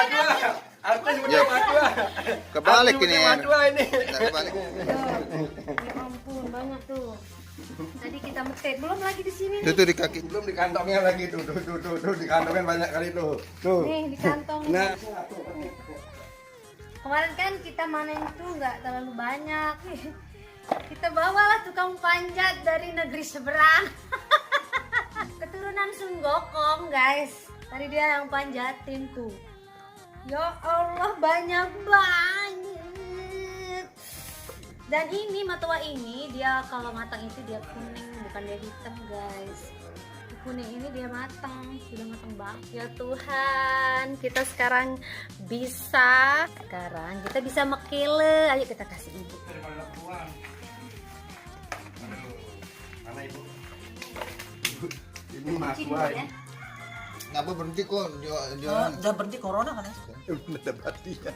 madua. Artis punya Ya. madua. Kebalik Artis ini. punya madua ini. Nggak kebalik. Ya ampun, banyak tuh. Tadi kita metet, belum lagi di sini Itu nih. tuh di kaki. Belum di kantongnya lagi tuh, di kantongnya banyak kali tuh. Tuh. Nih di kantong. Nah, Kemarin kan kita manen tuh nggak terlalu banyak. Kita bawalah tukang panjat dari negeri seberang. Keturunan Sun Gokong guys. Tadi dia yang panjatin tuh. Ya Allah banyak banget. Dan ini matoa ini dia kalau matang itu dia kuning bukan dia hitam guys. Kuning ini dia matang, sudah matang banget ya Tuhan. Kita sekarang bisa mekele. Ayo kita kasih ibu. mana ibu? Ini mas Cuci gua dulu ya. ini. Nggak apa berhenti kok jualan. Udah berhenti corona kan ya? Udah mati ya.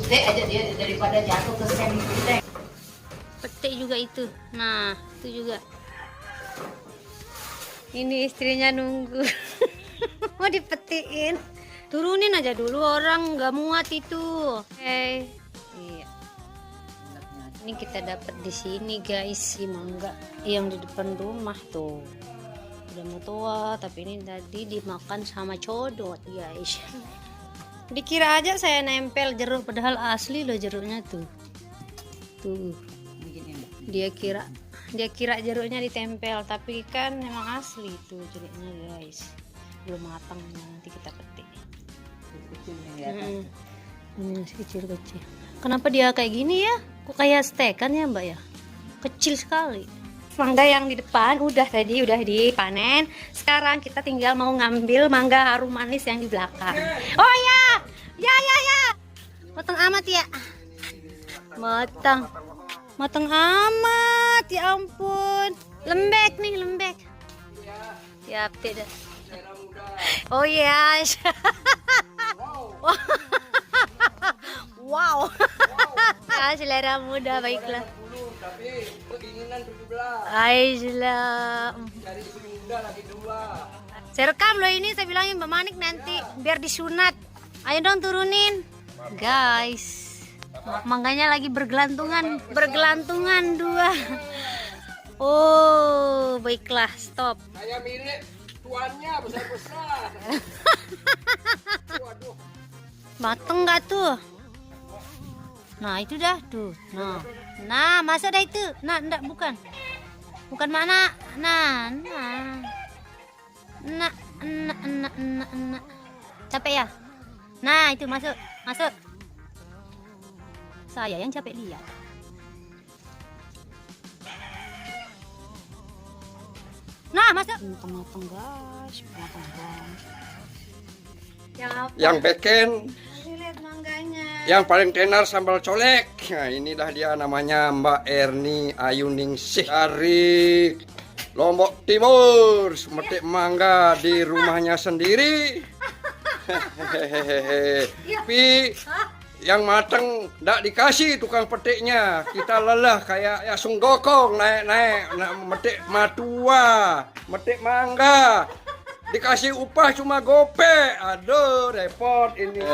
Petik aja dia daripada jatuh ke semi kita. Petik juga itu. Nah, itu juga. Ini istrinya nunggu. Mau dipetiin. Turunin aja dulu orang nggak muat itu. Oke. Iya. Ini kita dapat di sini guys, si mangga yang di depan rumah tuh. Udah mau tua, tapi ini tadi dimakan sama codot guys. Dikira aja saya nempel jeruk, padahal asli loh jeruknya tuh. Tuh. Dia kira jeruknya ditempel, tapi kan memang asli tuh jeruknya guys. Belum matang, nanti kita petik. Ini masih kecil-kecil. Kenapa dia kayak gini ya? Kok kayak stekan ya mbak ya? Kecil sekali. Mangga yang di depan udah dipanen. Sekarang kita tinggal mau ngambil mangga harum manis yang di belakang. Oh ya, ya. Matang amat ya. Matang amat, ya ampun. Lembek nih, lembek. Siap tidak. Oh ya. Wow. Ya, selera muda baiklah. Tapi keinginan 17. Aisyah. Cari istri muda lagi 2. Saya rekam loh ini, saya bilangin Mbak Manik nanti biar disunat. Ayo dong turunin. Guys. Mangganya lagi bergelantungan 2. Oh, baiklah, stop. Saya milik tuannya besar-besar. Waduh. Mateng nggak tuh? Nah, itu dah tuh. Nah, masuk dah itu. Nah, enggak bukan. Bukan mana? Nah. Capek ya? Nah, itu masuk. Saya yang capek lihat. Nah, masuk. Matang guys, matang guys. Yang beken, Lihat mangganya. yang paling tenar sambal colek. Nah, inilah dia namanya Mbak Erni Ayuningsih dari Lombok Timur. Metik mangga di rumahnya sendiri. Hehehe. Tapi yang mateng ndak dikasih tukang petiknya. Kita lelah kayak ya sunggokong naik metik matua, metik mangga. Dikasih upah cuma gope. Aduh, repot ini.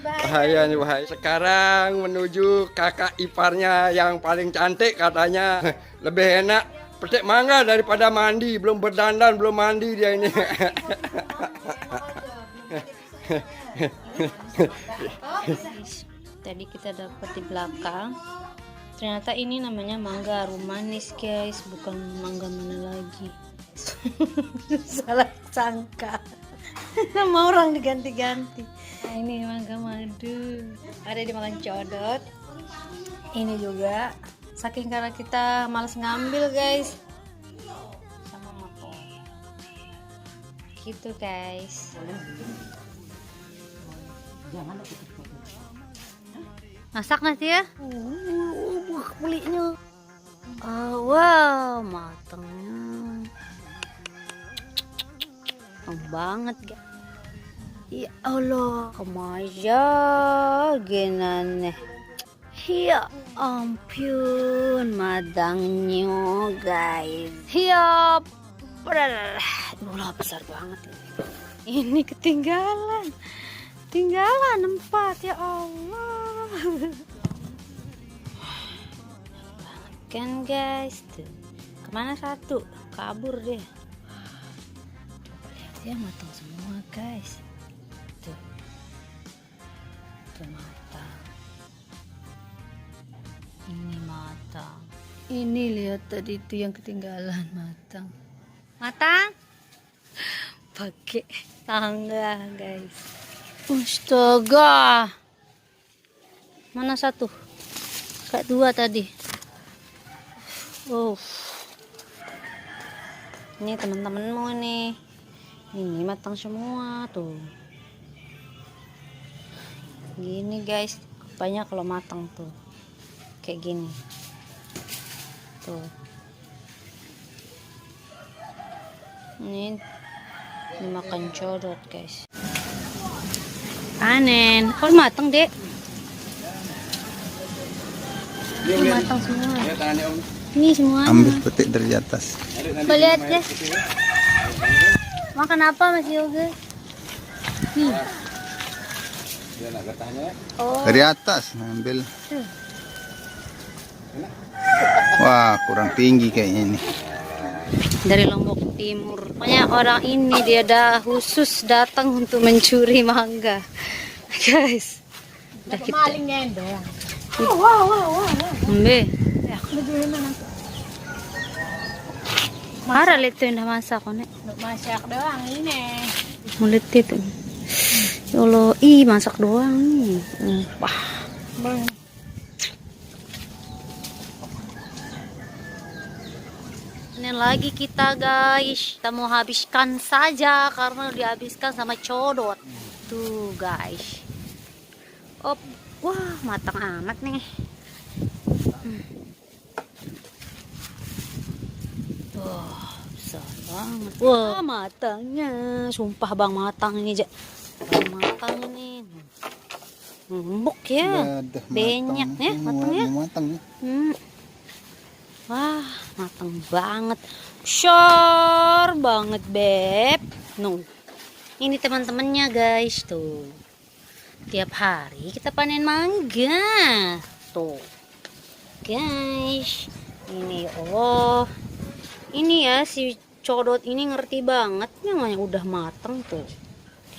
Bahaya nih, bahaya. Sekarang menuju kakak iparnya yang paling cantik katanya. Lebih enak petik mangga daripada mandi. Belum berdandan, belum mandi dia ini. Tadi kita dapat di belakang. Ternyata ini namanya mangga harum manis guys, bukan mangga mana lagi. Salah sangka. Nama orang diganti-ganti. Nah, ini mangga madu. Ada dimakan codot. Ini juga. Saking karena kita malas ngambil guys. Sama mapo. Gitu guys. Masak nanti ya? Kulitnya. Wow, matangnya. Matang banget guys. Ya Allah, kemaja genane. Iya. ampun, madangnya guys. Hiap. Udah besar banget ini. Ini ketinggalan. Tinggalan 4 ya Allah. Kan guys tuh. Kemana satu? Kabur deh. Lihat ya, matang semua guys. Tuh. Tuh matang. Ini matang. Ini lihat tadi itu yang ketinggalan matang. Matang? Pakai tangga guys. Astaga. Mana satu? Kayak 2 tadi. Ini teman-temanmu nih. Ini matang semua tuh. Gini guys, banyak kalau matang tuh. Kayak gini. Tuh. Ini dimakan codot guys. Panen. Kok matang, Dek? Ini matang semua. Ini semua. Ambil petik dari atas. Lihat guys. Makan apa Mas Yoga? Nih. Oh. Dari atas ambil. Wah, kurang tinggi kayaknya ini. Dari Lombok Timur. Pokoknya orang ini dia ada khusus datang untuk mencuri mangga. Guys. Udah kita. Malingnya doang. Mbe. Marah itu yang dah masak kok nek. Masak doang ini. Mulut itu. Ya Allah, ih masak doang nih. Wah. Ini lagi kita guys. Kita mau habiskan saja karena dihabiskan sama codot. Tuh guys. Op. Wah, matang amat nih. Wah, besar banget. Wah, matangnya. Sumpah bang, matang ini aja. Matang ini. Empuk ya. Banyak ya matangnya. Matang ya. Wah, matang banget. Besar banget, Beb. No. Ini teman-temannya guys, tuh. Tiap hari kita panen mangga. Tuh. Guys. Ini Allah. Ini ya si codot ini ngerti banget namanya udah mateng tuh.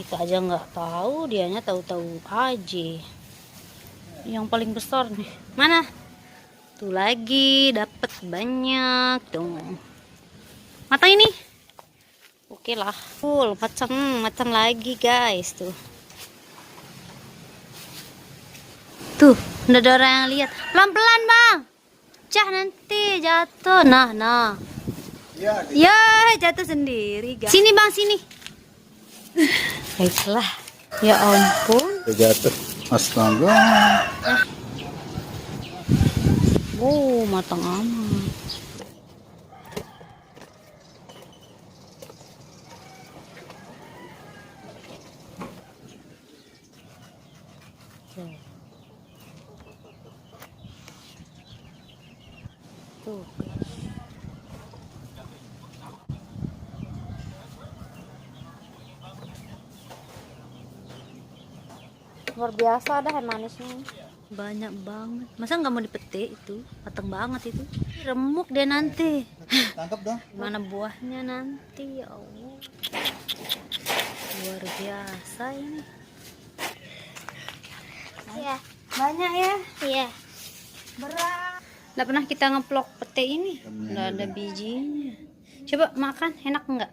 Kita aja nggak tahu, dianya tahu-tahu aja. Yang paling besar nih. Mana? Tuh lagi dapat banyak dong. Matang ini. Oke lah. Full macam lagi guys tuh. Tuh, udah ada orang yang lihat. Pelan-pelan, Bang. Cah nanti jatuh. Nah. Ya, jatuh sendiri, guys. Sini, Bang, sini. Baiklah. Ya ampun. Jatuh. Astaga. Matang amat. Tuh. Luar biasa dah manisnya. Banyak banget. Masa nggak mau dipetik itu? Matang banget itu. Remuk dia nanti. Tangkap dong. Mana buahnya nanti, ya Allah. Luar biasa ini. Iya. Banyak ya? Iya. Berat. Nggak pernah kita ngeplok pete ini. Nggak ada bijinya. Coba makan, enak nggak?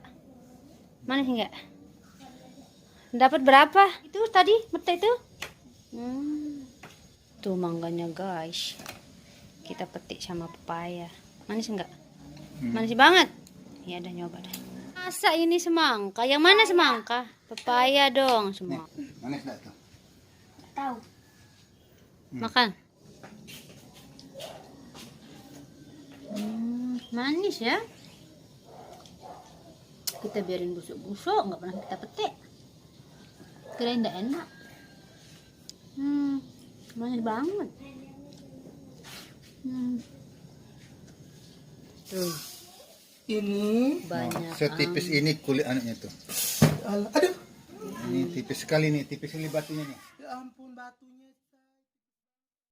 Manis nggak? Dapat berapa? Itu tadi pete itu? Tuh mangganya guys. Kita petik sama pepaya. Manis nggak? Manis banget. Ya udah nyoba dah. Masa ini semangka? Yang mana semangka? Pepaya dong semua. Manis enggak tuh? Tahu. Makan. Manis ya. Kita biarin busuk-busuk, nggak pernah kita petik. Kirain enggak enak. Manis banget. Tuh, Ini. banyak. Setipis ini kulit anaknya tuh. Aduh. Ini tipis sekali nih, tipis sekali batunya nih. Ya ampun batunya.